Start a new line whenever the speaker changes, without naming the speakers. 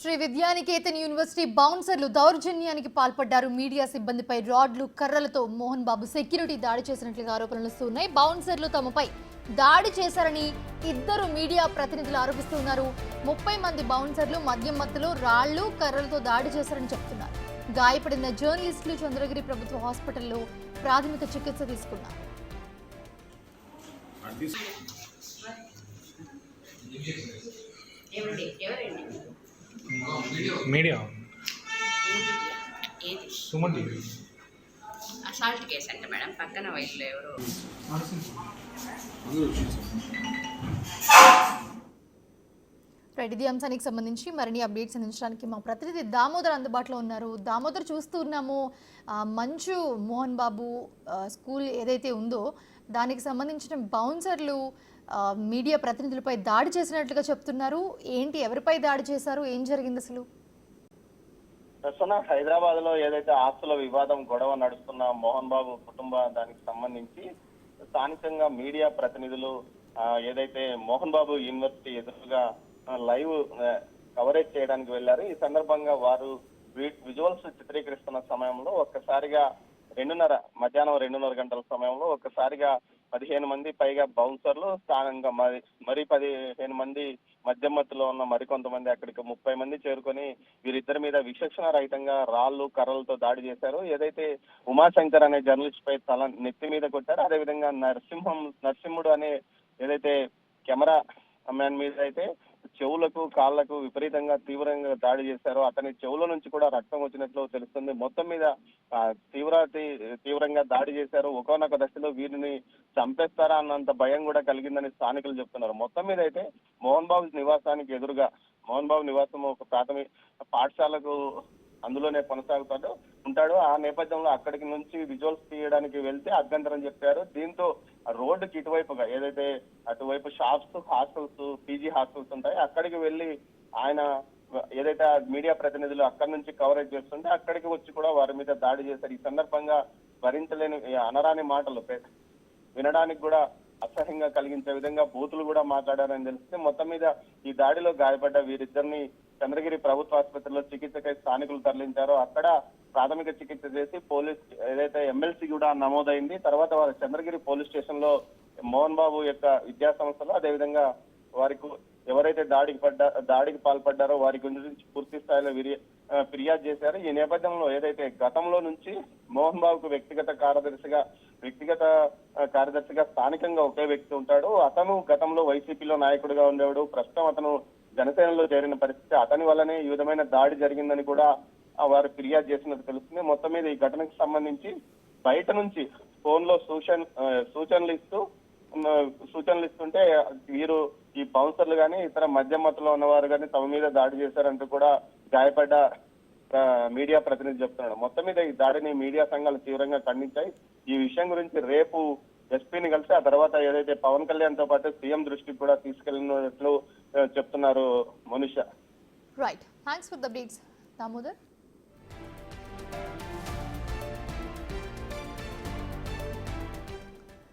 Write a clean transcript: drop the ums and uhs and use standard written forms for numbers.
Shri Vidyanikethan university బౌన్సర్లు దౌర్జన్యానికి పాల్పడ్డారు. Media సిబ్బందిపై రాడ్లు కర్రలతో మోహన్ బాబు సెక్యూరిటీ దాడి చేసినట్లుగా ఆరోపణలు వస్తున్నాయి. బౌన్సర్లు తమపై దాడి చేశారని ఇద్దరు మీడియా ప్రతినిధులు ఆరోపిస్తున్నారు. 30 మంది బౌన్సర్లు మద్యం మత్తులో రాళ్లు కర్రలతో దాడి చేశారని చెప్తున్నారు. గాయపడిన జర్నలిస్టులు చంద్రగిరి ప్రభుత్వ హాస్పిటల్లో ప్రాథమిక చికిత్స తీసుకున్నారు.
Media Suman TV
assault case అంటే మేడం పక్కన వైద్యులు ఎవరు
ఇది అంశానికి సంబంధించి మరిన్ని అప్డేట్స్ అందించడానికి మా ప్రతినిధి దామోదర్ అందుబాటులో ఉన్నారు. దామోదర్, చూస్తున్నాము మంచు మోహన్ బాబు స్కూల్ ఏదైతే ఉందో దానికి సంబంధించిన బౌన్సర్లు మీడియా ప్రతినిధులపై దాడి చేసినట్లుగా చెప్తున్నారు. ఏంటి, ఎవరిపై దాడి చేశారు, ఏం జరిగింది అసలు?
హైదరాబాద్ లో ఏదైతే ఆస్తుల వివాదం గొడవ నడుస్తున్న మోహన్ బాబు కుటుంబ దానికి సంబంధించి స్థానికంగా మీడియా ప్రతినిధులు ఏదైతే మోహన్ బాబు యూనివర్సిటీ ఎదురుగా లైవ్ కవరేజ్ చేయడానికి వెళ్లారు. ఈ సందర్భంగా వారు విజువల్స్ చిత్రీకరిస్తున్న సమయంలో ఒక్కసారిగా మధ్యాహ్నం 2:30 గంటల సమయంలో ఒక్కసారిగా 15 మంది పైగా బౌన్సర్లు, స్థానంగా మరి 15 మంది మద్యం మత్తులో ఉన్న మరికొంతమంది అక్కడికి 30 మంది చేరుకొని వీరిద్దరి మీద విచక్షణ రహితంగా రాళ్లు కర్రలతో దాడి చేశారు. ఏదైతే ఉమాశంకర్ అనే జర్నలిస్ట్ పై నెత్తి మీద కొట్టారో, అదేవిధంగా నరసింహుడు అనే ఏదైతే కెమెరా మ్యాన్ మీద అయితే చెవులకు కాళ్లకు విపరీతంగా తీవ్రంగా దాడి చేశారో, అతని చెవుల నుంచి కూడా రక్తం వచ్చినట్లు తెలుస్తుంది. మొత్తం మీద తీవ్రంగా దాడి చేశారు. ఒకనొక దశలో వీరిని చంపేస్తారా అన్నంత భయం కూడా కలిగిందని స్థానికులు చెప్తున్నారు. మొత్తం మీద అయితే మోహన్ బాబు నివాసానికి ఎదురుగా, మోహన్ బాబు నివాసం ఒక ప్రాథమిక పాఠశాలకు అందులోనే ఉంటాడు. ఆ నేపథ్యంలో అక్కడికి నుంచి విజువల్స్ తీయడానికి వెళ్తే అభ్యంతరం చెప్పారు. దీంతో రోడ్డుకి ఇటువైపుగా ఏదైతే అటువైపు షాప్స్, హాస్టల్స్, పీజీ హాస్టల్స్ ఉంటాయి, అక్కడికి వెళ్ళి ఆయన ఏదైతే మీడియా ప్రతినిధులు అక్కడి నుంచి కవరేజ్ చేస్తుంటే అక్కడికి వచ్చి కూడా వారి మీద దాడి చేశారు. ఈ సందర్భంగా భరించలేని అనరాని మాటలు, వినడానికి కూడా అసహ్యంగా కలిగించే విధంగా బూతులు కూడా మాట్లాడారని తెలిస్తే మొత్తం మీద ఈ దాడిలో గాయపడ్డ వీరిద్దరిని చంద్రగిరి ప్రభుత్వ ఆసుపత్రిలో చికిత్సకై స్థానికులు తరలించారో అక్కడ ప్రాథమిక చికిత్స చేసి పోలీస్ ఏదైతే ఎమ్మెల్సీ కూడా నమోదైంది. తర్వాత వారు చంద్రగిరి పోలీస్ స్టేషన్ లో మోహన్ బాబు యొక్క విద్యా సంస్థలో, అదేవిధంగా వారికి ఎవరైతే దాడికి పాల్పడ్డారో వారి గురించి పూర్తి స్థాయిలో ఫిర్యాదు చేశారు. ఈ నేపథ్యంలో ఏదైతే గతంలో నుంచి మోహన్ బాబుకు వ్యక్తిగత కార్యదర్శిగా స్థానికంగా ఒకే వ్యక్తి ఉంటాడు. అతను గతంలో వైసీపీలో నాయకుడిగా ఉండేవాడు. ప్రస్తుతం అతను జనసేనలో చేరిన పరిస్థితి, అతని వల్లనే ఈ విధమైన దాడి జరిగిందని కూడా వారు ఫిర్యాదు చేసినట్టు తెలుస్తుంది. మొత్తం మీద ఈ ఘటనకు సంబంధించి బయట నుంచి ఫోన్ లో సూచనలు ఇస్తుంటే వీరు ఈ బౌన్సర్లు కానీ ఇతర మద్యం మత్తులో ఉన్నవారు కానీ తమ మీద దాడి చేశారంటూ కూడా గాయపడ్డ మీడియా ప్రతినిధి చెప్తున్నాడు. మొత్తం మీద ఈ దాడిని మీడియా సంఘాలు తీవ్రంగా ఖండించాయి. ఈ విషయం గురించి రేపు ఎస్పీని కలిసి ఆ తర్వాత ఏదైతే పవన్ కళ్యాణ్ తో పాటు సీఎం దృష్టికి కూడా తీసుకెళ్లినట్లు చెప్తున్నారు Manusha.
Right, thanks for the updates Damodar.